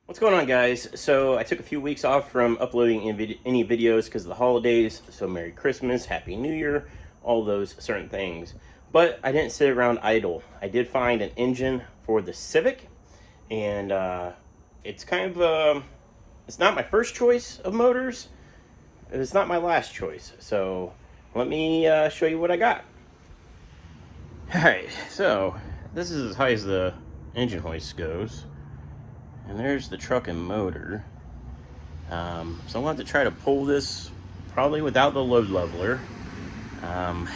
What's going on, guys? So I took a few weeks off from uploading any videos because of the holidays. So Merry Christmas, Happy New Year, all those certain things. But I didn't sit around idle. I did find an engine for the Civic, and it's kind of it's not my first choice of motors. It's not my last choice. So let me show you what I got. All right, so this is as high as the engine hoist goes. And there's the truck and motor. So I'm going to try to pull this probably without the load leveler. And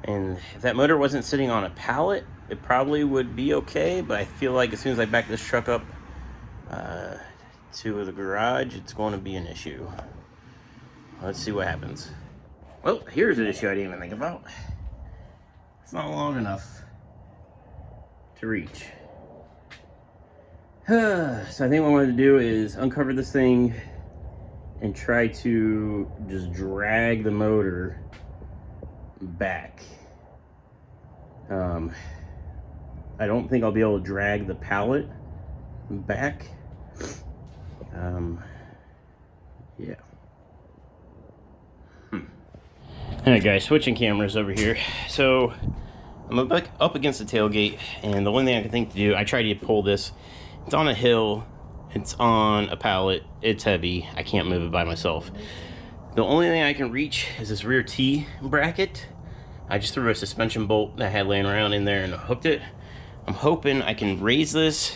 if that motor wasn't sitting on a pallet, it probably would be okay. But I feel like as soon as I back this truck up to the garage, it's going to be an issue. Let's see what happens. Well, here's an issue I didn't even think about. It's not long enough to reach. So I think what I'm going to do is uncover this thing and try to just drag the motor back. I don't think I'll be able to drag the pallet back. Yeah. Alright guys, switching cameras over here. So I'm up against the tailgate, and the one thing I can think to do, I tried to pull this. It's on a hill, it's on a pallet, it's heavy, I can't move it by myself. The only thing I can reach is this rear T bracket. I just threw a suspension bolt that I had laying around in there and hooked it. I'm hoping I can raise this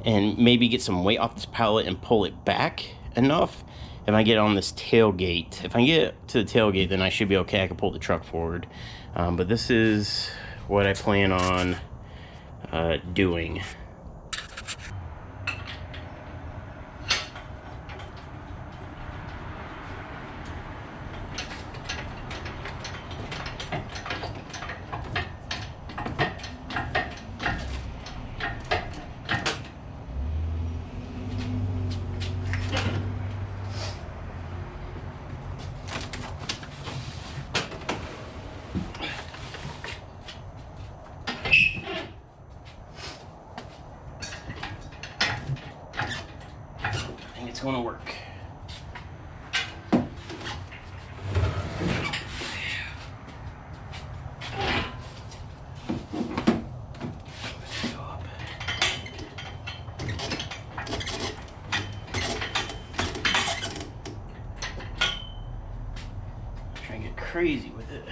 and maybe get some weight off this pallet and pull it back enough if I get on this tailgate. If I get to the tailgate, then I should be okay. I can pull the truck forward. But this is what I plan on doing. It's going to work. Try and get crazy with it.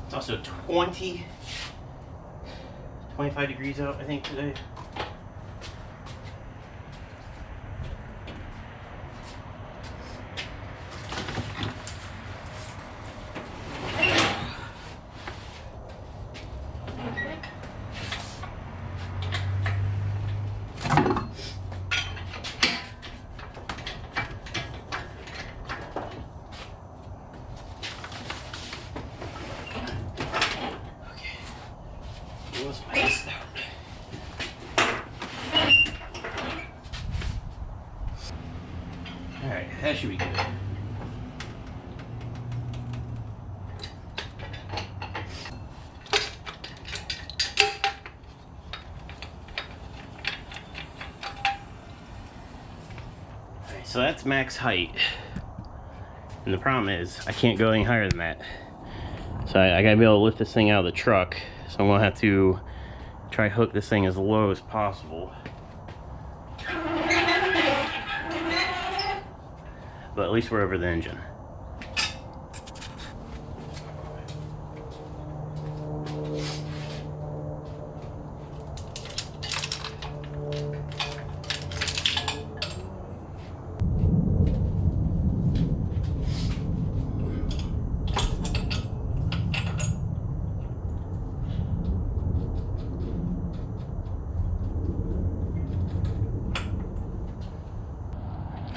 It's also 25 degrees out, I think, today. Alright, that should be good. Alright, so that's max height. And the problem is, I can't go any higher than that. So I gotta be able to lift this thing out of the truck. So I'm gonna have to try to hook this thing as low as possible. But at least we're over the engine.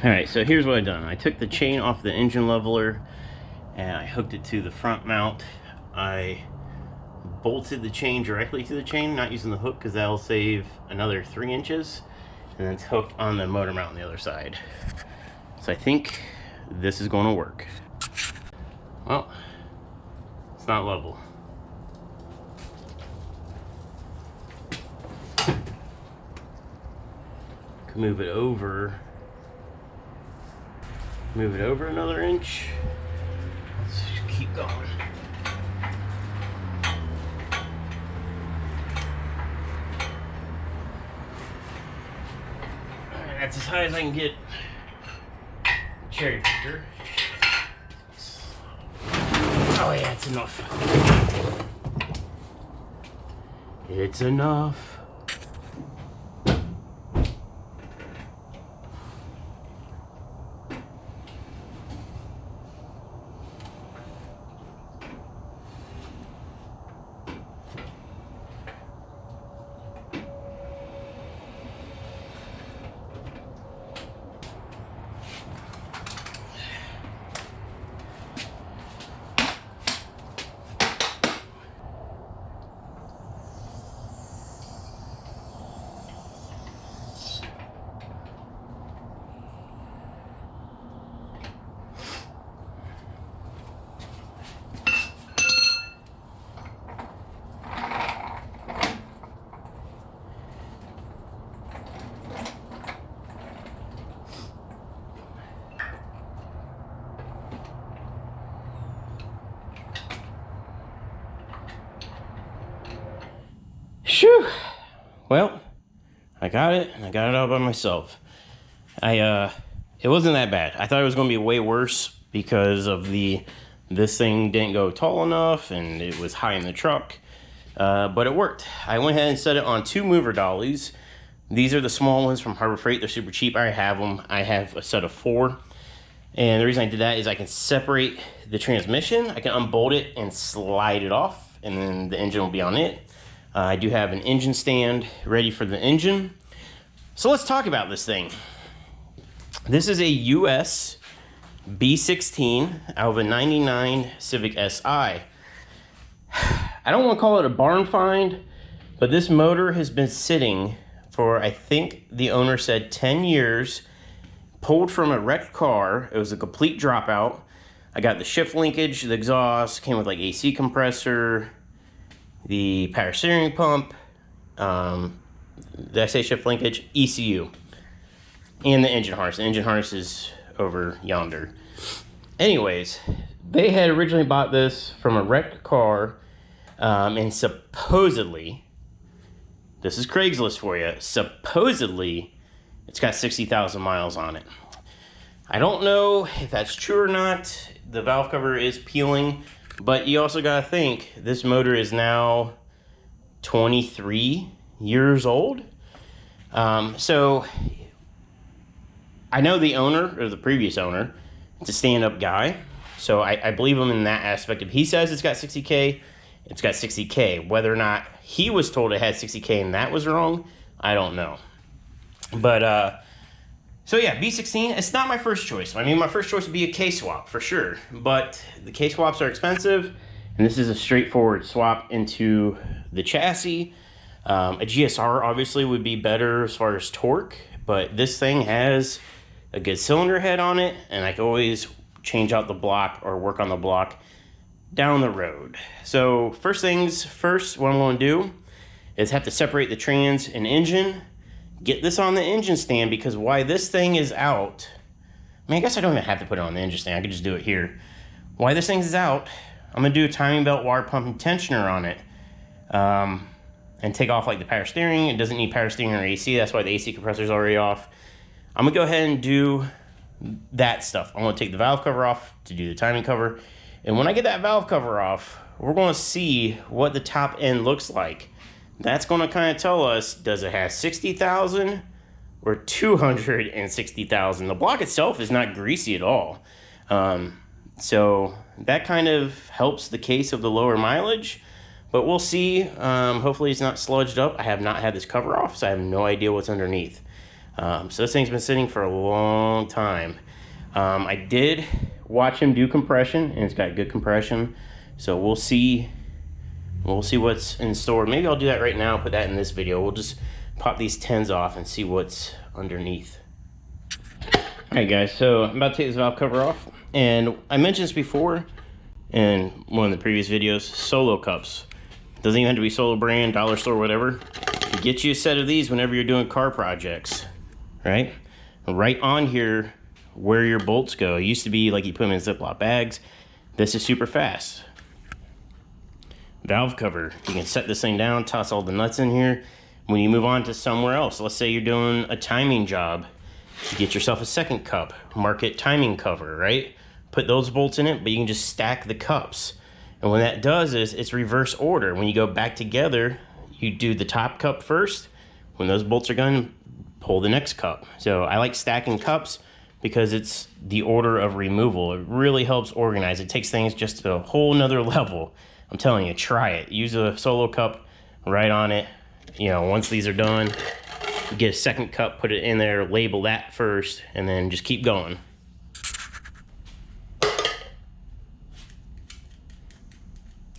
Alright, so here's what I've done. I took the chain off the engine leveler and I hooked it to the front mount. I bolted the chain directly to the chain, not using the hook, because that'll save another 3 inches. And then it's hooked on the motor mount on the other side. So I think this is going to work. Well, it's not level. Can move it over another inch. Let's just keep going. Alright, that's as high as I can get. Cherry picker. Oh yeah, it's enough. It's enough. Shoo! Well, I got it, and I got it all by myself. It wasn't that bad. I thought it was going to be way worse because of this thing didn't go tall enough, and it was high in the truck. But it worked. I went ahead and set it on 2 mover dollies. These are the small ones from Harbor Freight. They're super cheap. I have them. I have a set of 4. And the reason I did that is I can separate the transmission. I can unbolt it and slide it off, and then the engine will be on it. I do have an engine stand ready for the engine. So let's talk about this thing. This is a US B16 out of a 99 Civic SI. I don't want to call it a barn find, but this motor has been sitting for, I think the owner said 10 years, pulled from a wrecked car. It was a complete dropout. I got the shift linkage, the exhaust, came with like AC compressor, the power steering pump, did I say shift linkage? ECU, and the engine harness. The engine harness is over yonder. Anyways, they had originally bought this from a wrecked car, and supposedly, this is Craigslist for you, supposedly it's got 60,000 miles on it. I don't know if that's true or not. The valve cover is peeling. But you also gotta think, this motor is now 23 years old. So I know the owner, or the previous owner, it's a stand-up guy. So I believe him in that aspect. If he says it's got 60K, it's got 60K. Whether or not he was told it had 60K and that was wrong, I don't know. But so yeah, B16, it's not my first choice. I mean, my first choice would be a K-swap for sure, but the K-swaps are expensive, and this is a straightforward swap into the chassis. A GSR obviously would be better as far as torque, but this thing has a good cylinder head on it, and I can always change out the block or work on the block down the road. So first things first, what I'm going to do is have to separate the trans and engine. Get this on the engine stand, because why this thing is out, I mean, I guess I don't even have to put it on the engine stand. I could just do it here. Why this thing is out, I'm going to do a timing belt water pump and tensioner on it. And take off like the power steering. It doesn't need power steering or AC. That's why the AC compressor is already off. I'm going to go ahead and do that stuff. I'm going to take the valve cover off to do the timing cover. And when I get that valve cover off, we're going to see what the top end looks like. That's going to kind of tell us, does it have 60,000 or 260,000? The block itself is not greasy at all. So that kind of helps the case of the lower mileage, but we'll see. Hopefully it's not sludged up. I have not had this cover off, so I have no idea what's underneath. So this thing's been sitting for a long time. I did watch him do compression, and it's got good compression. So we'll see we'll see what's in store. Maybe I'll do that right now, put that in this video. We'll just pop these 10s off and see what's underneath. Alright guys, so I'm about to take this valve cover off, and I mentioned this before in one of the previous videos, Solo cups. Doesn't even have to be Solo brand, dollar store, whatever. You get you a set of these whenever you're doing car projects, right? Right on here where your bolts go. It used to be like you put them in Ziploc bags. This is super fast. Valve cover, you can set this thing down, toss all the nuts in here. When you move on to somewhere else, let's say you're doing a timing job, you get yourself a second cup, mark it timing cover, right? Put those bolts in it, but you can just stack the cups. And what that does is it's reverse order. When you go back together, you do the top cup first. When those bolts are gone, pull the next cup. So I like stacking cups because it's the order of removal. It really helps organize. It takes things just to a whole nother level. I'm telling you, try it. Use a Solo cup right on it. You know, once these are done, get a second cup, put it in there, label that first, and then just keep going.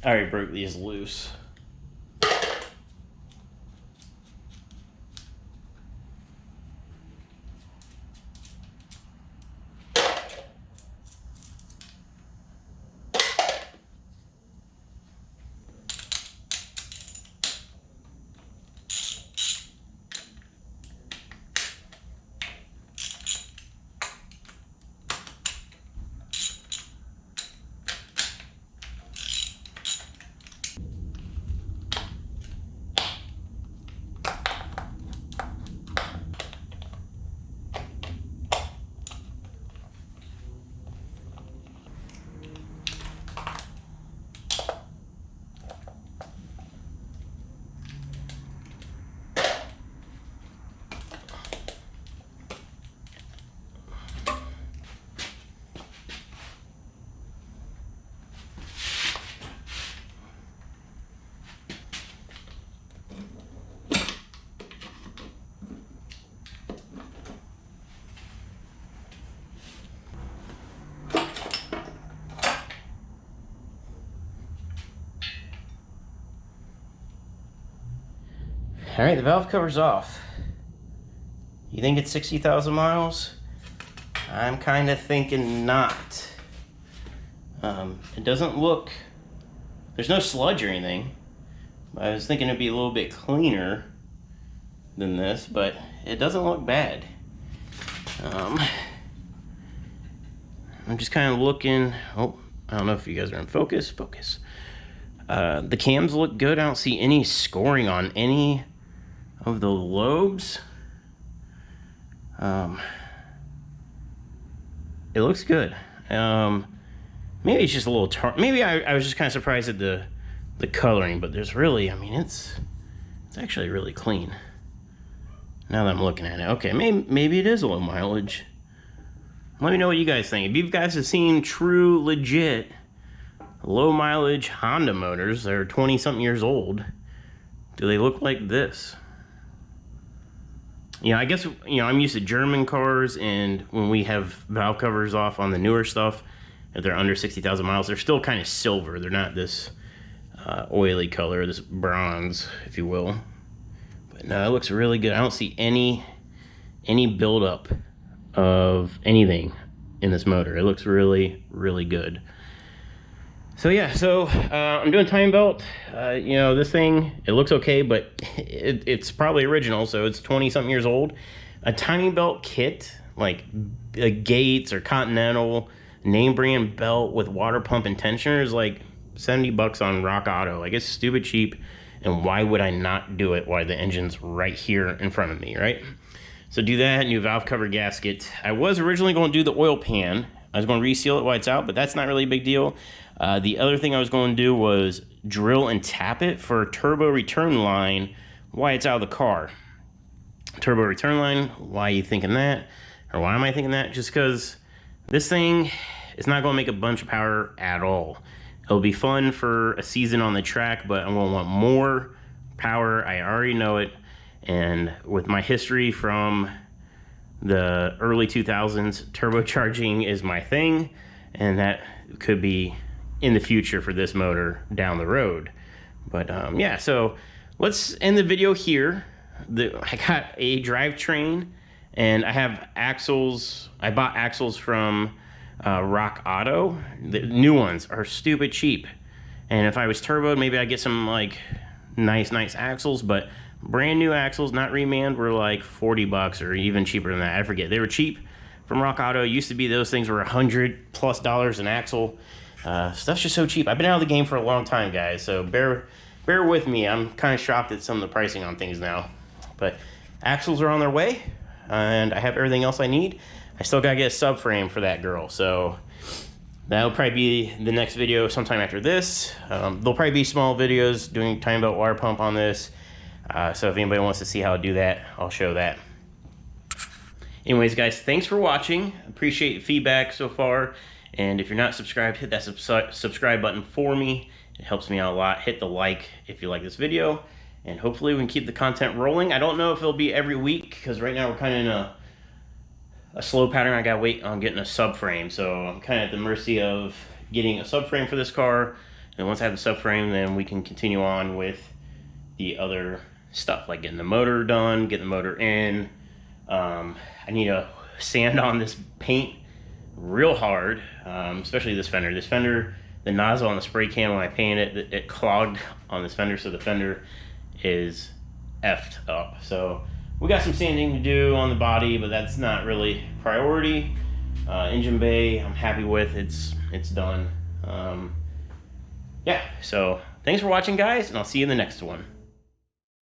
I already broke these loose. All right, the valve cover's off. You think it's 60,000 miles? I'm kind of thinking not. It doesn't look, there's no sludge or anything. I was thinking it'd be a little bit cleaner than this, but it doesn't look bad. I'm just kind of looking, oh, I don't know if you guys are in focus. The cams look good. I don't see any scoring on any of the lobes. It looks good. Maybe it's just a little maybe I was just kind of surprised at the coloring, but there's really, I mean, it's actually really clean now that I'm looking at it. Okay, maybe it is a low mileage. Let me know what you guys think. If you guys have seen true, legit, low mileage Honda motors that are 20-something years old, do they look like this? You know, I guess, you know, I'm used to German cars, and when we have valve covers off on the newer stuff, if they're under 60,000 miles, they're still kind of silver. They're not this oily color, this bronze, if you will. But no, it looks really good. I don't see any buildup of anything in this motor. It looks really, really good. So yeah, I'm doing timing belt. You know, this thing, it looks okay, but it's probably original, so it's 20-something years old. A timing belt kit, like a Gates or Continental name brand belt with water pump and tensioner, is like 70 bucks on Rock Auto. Like, it's stupid cheap, and why would I not do it while the engine's right here in front of me, right? So do that, new valve cover gasket. I was originally going to do the oil pan. I was going to reseal it while it's out, but that's not really a big deal. The other thing I was going to do was drill and tap it for a turbo return line while it's out of the car. Turbo return line, why are you thinking that? Or why am I thinking that? Just because this thing is not going to make a bunch of power at all. It'll be fun for a season on the track, but I'm going to want more power. I already know it. And with my history from the early 2000s, turbocharging is my thing, and that could be in the future for this motor down the road. But yeah, so let's end the video here. I got a drivetrain, and I have axles. I bought axles from Rock Auto. The new ones are stupid cheap, and if I was turboed, maybe I'd get some like nice axles, but brand new axles, not remanned, were like 40 bucks or even cheaper than that. I forget. They were cheap from Rock Auto. It used to be those things were $100+ an axle. Stuff's just so cheap. I've been out of the game for a long time, guys, so bear with me. I'm kind of shocked at some of the pricing on things now. But axles are on their way, and I have everything else I need. I still gotta get a subframe for that girl, so that'll probably be the next video sometime after this. There'll probably be small videos doing time belt water pump on this. So if anybody wants to see how to do that, I'll show that. Anyways, guys, thanks for watching. Appreciate the feedback so far. And if you're not subscribed, hit that subscribe button for me. It helps me out a lot. Hit the like if you like this video. And hopefully we can keep the content rolling. I don't know if it'll be every week, because right now we're kind of in a slow pattern. I gotta wait on getting a subframe. So I'm kind of at the mercy of getting a subframe for this car. And once I have the subframe, then we can continue on with the other stuff, like getting the motor done, getting the motor in. I need to sand on this paint real hard, especially this fender. This fender, the nozzle on the spray can, when I painted it, it clogged on this fender, so the fender is effed up. So we got some sanding to do on the body, but that's not really priority. Engine bay, I'm happy with. It's done. Yeah, so thanks for watching, guys, and I'll see you in the next one.